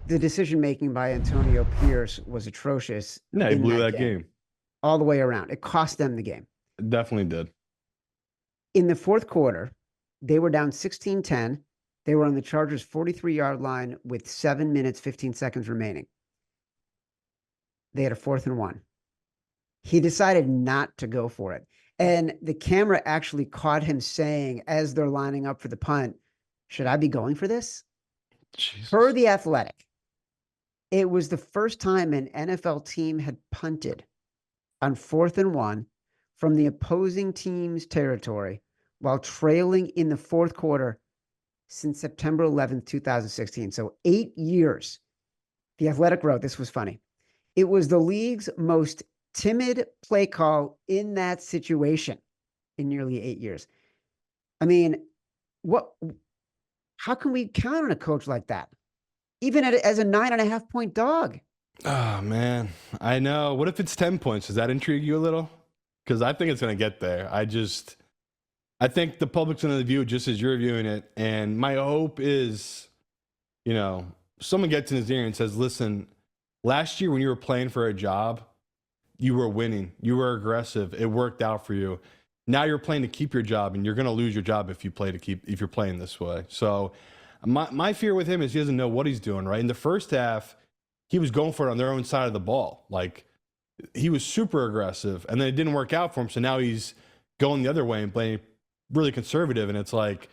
the decision-making by Antonio Pierce was atrocious Yeah, he in blew that that game, game. all the way around. It cost them the game. It definitely did. In the fourth quarter, they were down 16-10. They were on the Chargers' 43-yard line with 7 minutes, 15 seconds remaining. They had a 4th and 1. He decided not to go for it. And the camera actually caught him saying, as they're lining up for the punt, should I be going for this? Jesus. Per The Athletic, it was the first time an NFL team had punted on 4th and 1 from the opposing team's territory while trailing in the fourth quarter since September 11th, 2016. So 8 years. The Athletic wrote, this was funny. It was the league's most timid play call in that situation in nearly 8 years. I mean, how can we count on a coach like that? Even as a 9.5-point dog. Oh, man. I know. What if it's 10 points? Does that intrigue you a little? Because I think it's going to get there. I think the public's going to view it just as you're viewing it. And my hope is, someone gets in his ear and says, listen, last year when you were playing for a job, you were winning. You were aggressive. It worked out for you. Now you're playing to keep your job, and you're going to lose your job if you're playing this way. So my fear with him is he doesn't know what he's doing, right? In the first half, he was going for it on their own side of the ball. Like, he was super aggressive, and then it didn't work out for him. So now he's going the other way and playing really conservative. And it's like,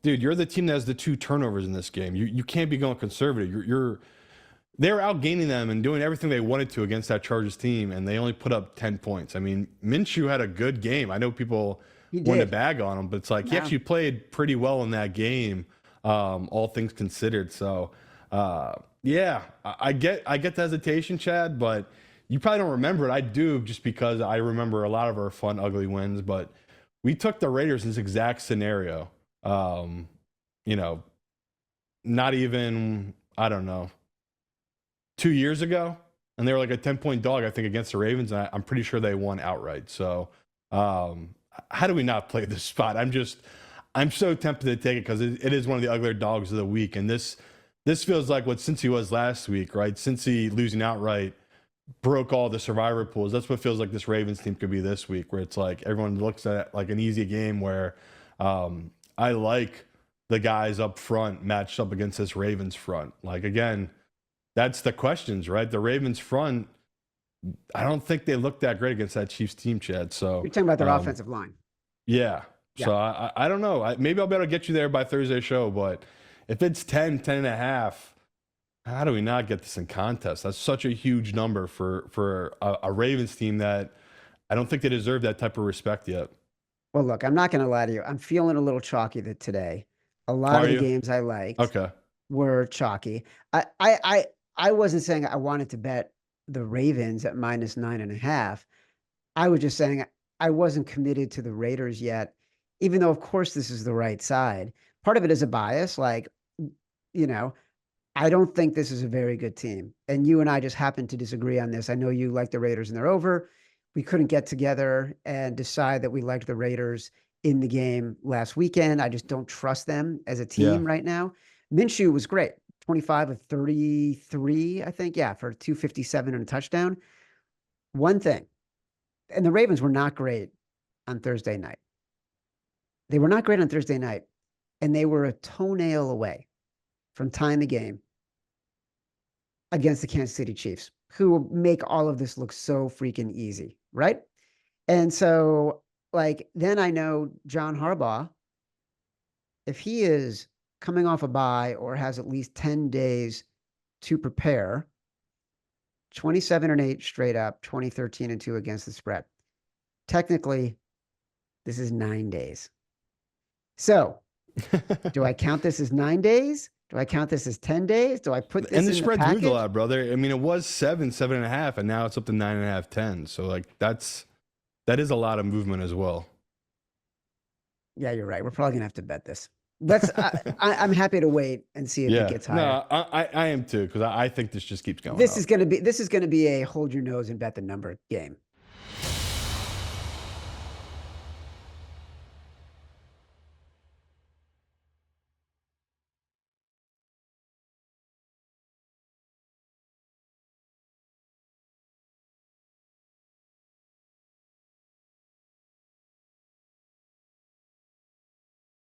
dude, you're the team that has the 2 turnovers in this game. You can't be going conservative. They're outgaining them and doing everything they wanted to against that Chargers team, and they only put up 10 points. I mean, Minshew had a good game. I know people want to bag on him, but it's like he actually played pretty well in that game, all things considered. So, yeah, I get the hesitation, Chad, but you probably don't remember it. I do, just because I remember a lot of our fun, ugly wins. But we took the Raiders in this exact scenario. Not even, I don't know, 2 years ago, and they were like a 10-point dog, I think, against the Ravens, and I'm pretty sure they won outright. So how do we not play this spot? I'm so tempted to take it because it is one of the uglier dogs of the week, and this feels like what Cincy was last week, right? Cincy losing outright broke all the survivor pools. That's what feels like this Ravens team could be this week, where it's like everyone looks at it like an easy game where I like the guys up front matched up against this Ravens front. Like, again, that's the questions, right? The Ravens front, I don't think they looked that great against that Chiefs team, Chad. So you're talking about their offensive line. Yeah. So I don't know. Maybe I'll be able to get you there by Thursday's show, but if it's 10 and a half, how do we not get this in contest? That's such a huge number for a Ravens team that I don't think they deserve that type of respect yet. Well, look, I'm not going to lie to you. I'm feeling a little chalky today. A lot of the games I liked were chalky. I wasn't saying I wanted to bet the Ravens at -9.5. I was just saying I wasn't committed to the Raiders yet, even though, of course, this is the right side. Part of it is a bias. Like, I don't think this is a very good team. And you and I just happen to disagree on this. I know you like the Raiders and they're over. We couldn't get together and decide that we liked the Raiders in the game last weekend. I just don't trust them as a team right now. Minshew was great. 25 of 33, I think. Yeah, for 257 and a touchdown. One thing, and the Ravens were not great on Thursday night. They were not great on Thursday night, and they were a toenail away from tying the game against the Kansas City Chiefs, who make all of this look so freaking easy, right? And so, then I know John Harbaugh, if he is coming off a bye or has at least 10 days to prepare, 27-8 straight up, 20-13-2 against the spread. Technically, this is 9 days. So, do I count this as 9 days? Do I count this as 10 days? Do I put this in the package? And the spread's moved a lot, brother. I mean, it was 7.5, and now it's up to 9.5, 10. So, that is a lot of movement as well. Yeah, you're right. We're probably going to have to bet this. I'm happy to wait and see if it gets higher. No, I am too, because I think this just keeps going. This is going to be a hold your nose and bet the number game.